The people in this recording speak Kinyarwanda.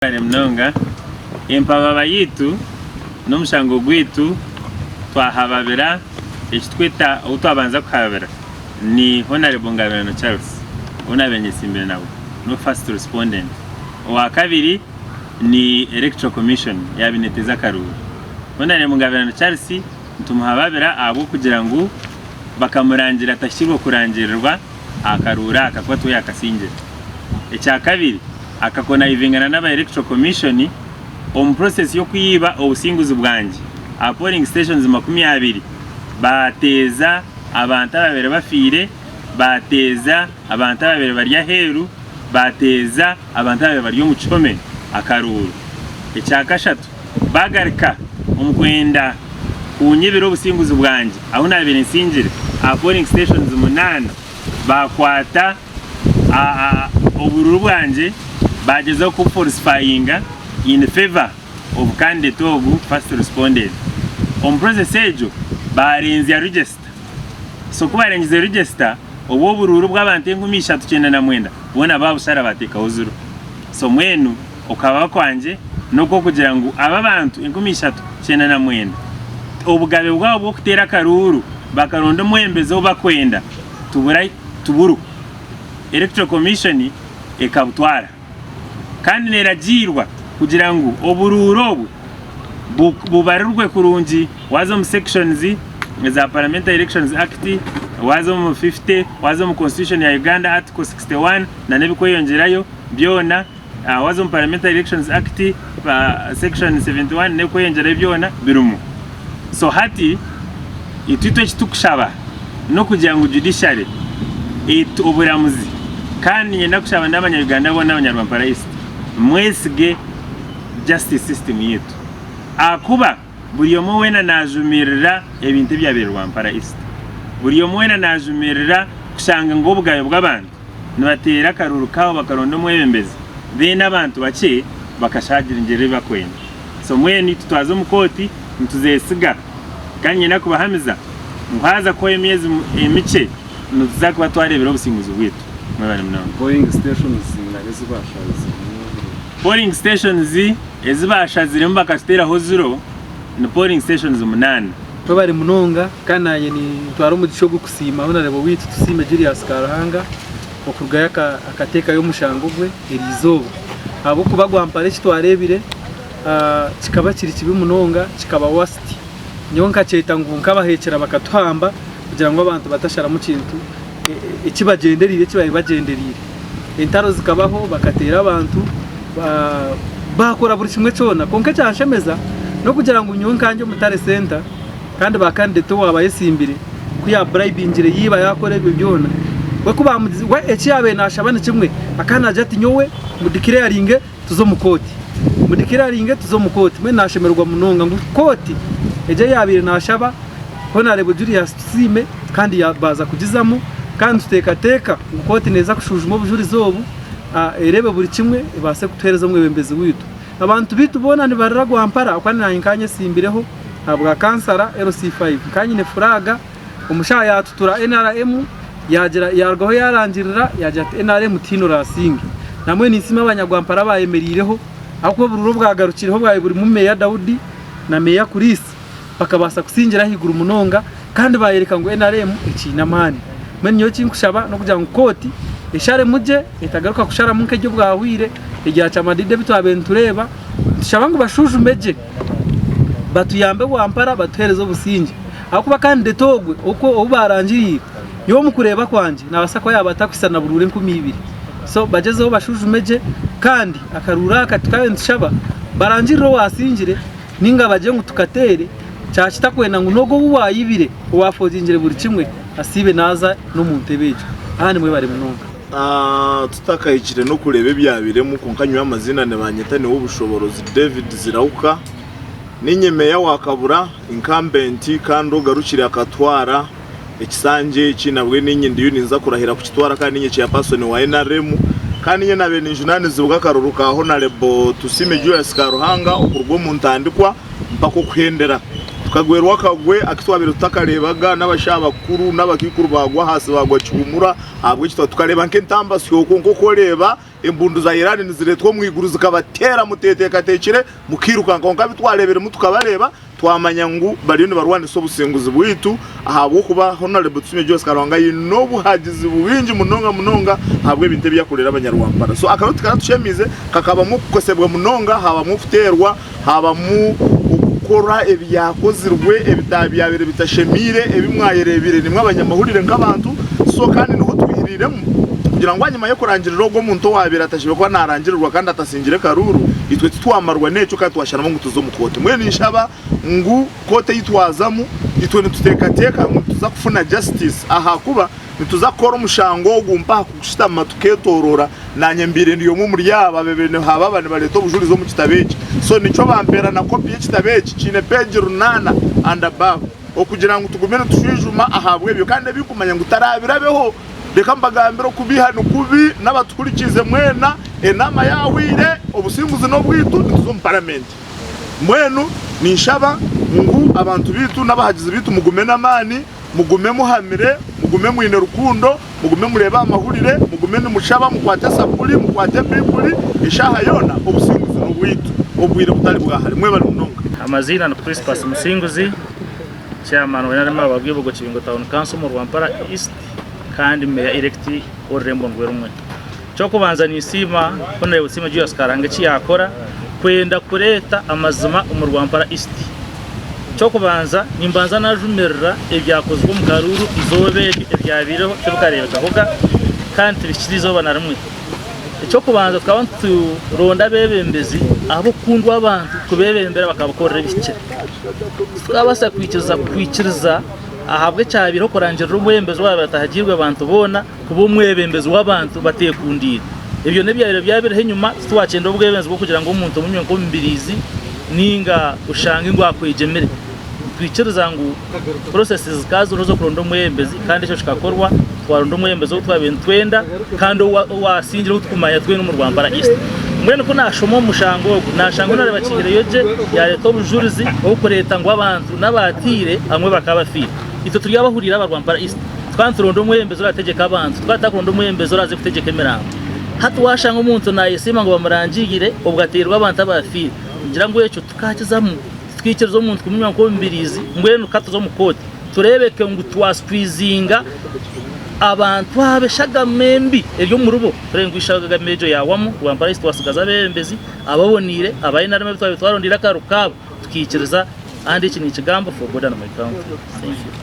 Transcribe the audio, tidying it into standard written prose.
Mnonga empababa yitu n'umushango gwitu twahababira ekitwita utwabanza kuhabira ni Honorable Ngabirano Charles unabenyesimbere nawe no first respondent. Wa kabiri ni Electoral Commission yabineteza Karuru. Honorable Ngabirano Charles tumuhababira abo kugira ngo bakamurangira tashyirwa kurangirirwa akarura akakwatu yakasinje. Ecya kabiri akakona ivingana n'aba Electoral Commission process yo kuyiba obusinguzi bwanje a polling stations 20 bateza abantu ababere bafire, bateza abantu ababere barya heru, bateza abantu ababere baryo mucome akaruru. Ecyakashatu bagarika umkwenda kunyibiro obusinguzi bwanje aho nabere nsingire a polling stations 8 bakwata obururu bwanje bagezeho ku falsifying in favor of candidate of first responded. Process ejo barenze ya register. So kuba barenze register obo bururu bw'abantu 1999 bona babusara bateka uzuru. So mwenu okaba kwanje noko kugira ngo aba bantu 1999 obugabe bwabo bwo kutera karuru bakaronda mwembezo bakwenda tuburu Electoral Commission ekabutwara kandi neragirwa kugira ngo obururo bubarurwe kurungi wazo mu sections za Parliamentary Elections Act, wazo mu 50, wazo mu Constitution ya Uganda Article 61 na nebiko yongerayo byona, wazo mu Parliamentary Elections Act section 71 nebiko yongerayo byona birumu. So hati itwito kitukushaba no kugira ngo judiciary oburamuzi kandi nyenda kushaba n'abanyarwanda bo n'abanyarwamparayist mwesige justice system yetu akuba buri yomo wena najumirira ebintu by'abirwamparayist, buri yomo wena najumirira kushanga ngo bugayo bw'abantu nibatera karuru kawo bakaronda mwebembezi bene abantu bake bakashagira ingere bakwenda. So mweni tutwazo mukoti ntuzesiga kandi nyenda kubahamiza muhaza ko emyezi emice nuzakuba twarebera obusinguzi bwitu mwebale mnawo. Polling stations ezibasha zirimo bakastera ho zero na polling stations 8 twabari munonga kananye ni twari umugisho gwo kusima Honorable witu tusime Julius Karahanga okurugaya akateka yo mushango gwe erizobo abo kubagwampare kitwarebire kikaba kiri kibi munonga kikaba wasti nyonka cyeta ngunka bahekera bakatwamba kugira ngo abantu batashara mu kintu ikibagenderire kibaye bagenderire intaro zikabaho bakatera abantu bakora buri kimwe cyona konke cyanshemeza no kugira ngo unyunkanje mutare center kandi bakandete wabaye simbire kuya bribe ingire yiba yakore byona we kuba we ekiyabe nashabane kimwe akanaje ati nyowe mudikiraringe tuzo mukoti mudikiraringe tuzo mukoti me nashemerwa munonga ngo koti eje yabire nashaba Honorable Julius Tusime kandi yabaza kugizamo kandi tutekateka mukoti neza kushujuma bujuri zobu erebe buri kimwe ibase kutereza mwebembezi witu abantu bitubona ni baragwampara akwana nayinkanye simbireho abwa kansara LC5 kanyine furaga umushaya yatutura NRM yagira yargaho yarangirira yaje NRM tino rasingi namwe nisima abanyagwampara bayemerireho akwo bururo bwagarukiriho bwaye buri mu meya Daudi na meya Kurisi bakabasa kusingira higuru munonga kandi bayereka ngo NRM ikinamani menyo kinkushaba no kugira ngo koti ishare muje itagaruka kushara munke ryo bwahwire igihe cyamadide bitwabentureba tushabangu bashujumbeje batuyambe wampara batuherezo businge akuba kandi detogwe uko ubarangiriye yo mukureba kwanje nabasako yabatakwisana burure 12 so bagezeho bashujumeje kandi akarura akatukayentushaba barangiriro wasingire ninga baje ngo tukatere cyakitakwena ngo nogo buwayibire uwafozingire buri kimwe asibe naza no muntebeje ahandi mwe bari munonga tutakayikire no kurebe byabire mu konkanywa amazina ne banyetane w'ubushoborozi David Zirauka n'inyemeya wakabura incumbent kandi ugarukira akatwara ekisanje kinabwe n'inyindi yuninza kurahira ku kitwara kandi nye cya person wa NRM kandi nye nabe ninjunane zivuga karuru ka Honorable Tusime Julius Karahanga okurwo mu ntandikwa mpako kuhendera tukagwerwa kagwe akitwabira tutakarebaga n'abashabakuru n'abakikuru bagwa hasi bagwa cyumura abwo kitwa tukareba nke ntamba syo konko koreba imbundu za Iran niziretwa mu iguru zikabatera muteteka tekire mukirukanka ngo kabitwarebere mutukabareba twamanya ngo bari ni barwane so busenguzi bwitu ahabo kuba honorable Tusime Joyce Karwanga yino buhagizi bubinji munonga habwe binte byakorera abanyarwanda so akaroti karatushemize kakaba mu kukosebwa munonga haba mu futerwa haba mu gukora ebyakozirwe ebitabyabire bitashemire ebimwayerebire nimwe abanyamahurire nk'abantu so kandi nuko twihiriremo kugira ngo anyuma yo kurangirira ubwo muntu wabira atashibe ko narangirirwa kandi atasingire karuru itwe twamarwa neco kandi twashana mu tuzo mukote mwe nishaba ngu kote yitwazamu itwe nitutekateka tuza kufuna justice aha kuba nituzakora umushango gumpa kushita matuketorora nanyembire ndiyo mu muri yaba bebene haba bane baleto bujurizo mu kitabeki so nico bambera na copy y'ikitabeki cine page runana and above okugira ngo tugumene tushijuma ahabwe byo kandi bikumanya ngo utarabirabeho reka mbagambira kubihano kubi n'abatukurikize mwena enama yawire obusimbuzi no bwitu ntuzo mu parliament mwenu nishaba ngo abantu bitu n'abahagize bitu mugume namani mugume muhamire mugume mwine rukundo mugume mureba amahurire mugume n'umushaba mukwata sapuli mukwate bibuli ishaha yona obusimbuzi no bwitu obwire butari bwahari mwe bari munonga amazina na Crispus Musinguzi chairman wa Narema Bagwibogo Kibingo Town Council mu Rwampara East kandi meya electi orembo ngwerumwe cyo kubanza nisima kone Tusime Joyce Karwanga yakora kwenda kureta amazima mu Rwampara East cyo kubanza nimbanza najumerera ebyakozwe mu karuru izobe ebyabireho tukareba hoga kandi bishirizo banaramwe cyo kubanza twabantu ronda bebembezi abo kundwa abantu kubebembera bakabakorera bike twabasa kwikiriza ahabwe cyabiro kurangirira umwembezo wabo batahagirwe abantu bona kuba umwebembezi w'abantu batekundira ibyo nebyabiro byabire nyuma twacenda ubwebenzi bwo kugira ngo umuntu munywe ngo mbirizi ninga ushanga ingwa kwegemere twikiriza ngo processes kazo rozo kuronda umwembezi kandi cyo shikakorwa twaronda umwembezi wo twabentwenda kandi wasingira utkumanya twe no mu Rwampara East mwene ko nashomo umushango nashango nare bakigire yoje ya leta ubujurizi wo kureta ngo abantu n'abatire amwe bakabafira ito turi abahurira abarwampara East twanturondo umwembezo rategeka abantu twatakurondo umwembezo raze gutegeka emiramo hatu washanga umuntu nayesima ngo bamurangigire ubwaterwa abantu abafira ngira ngo yeco tukakizamu twikirizo umuntu kumenya ko mbirizi ngwene ukatuzo mukoti turebeke ngo twasquizinga abantu abeshaga membi eryo mu rubo turengwishaga mejo yawamo Rwampara East wasigaza bembezi ababonire abayinarame bitwarondira karukabo tukikiriza andi iki ni ikigambo for God and my country. Thank you.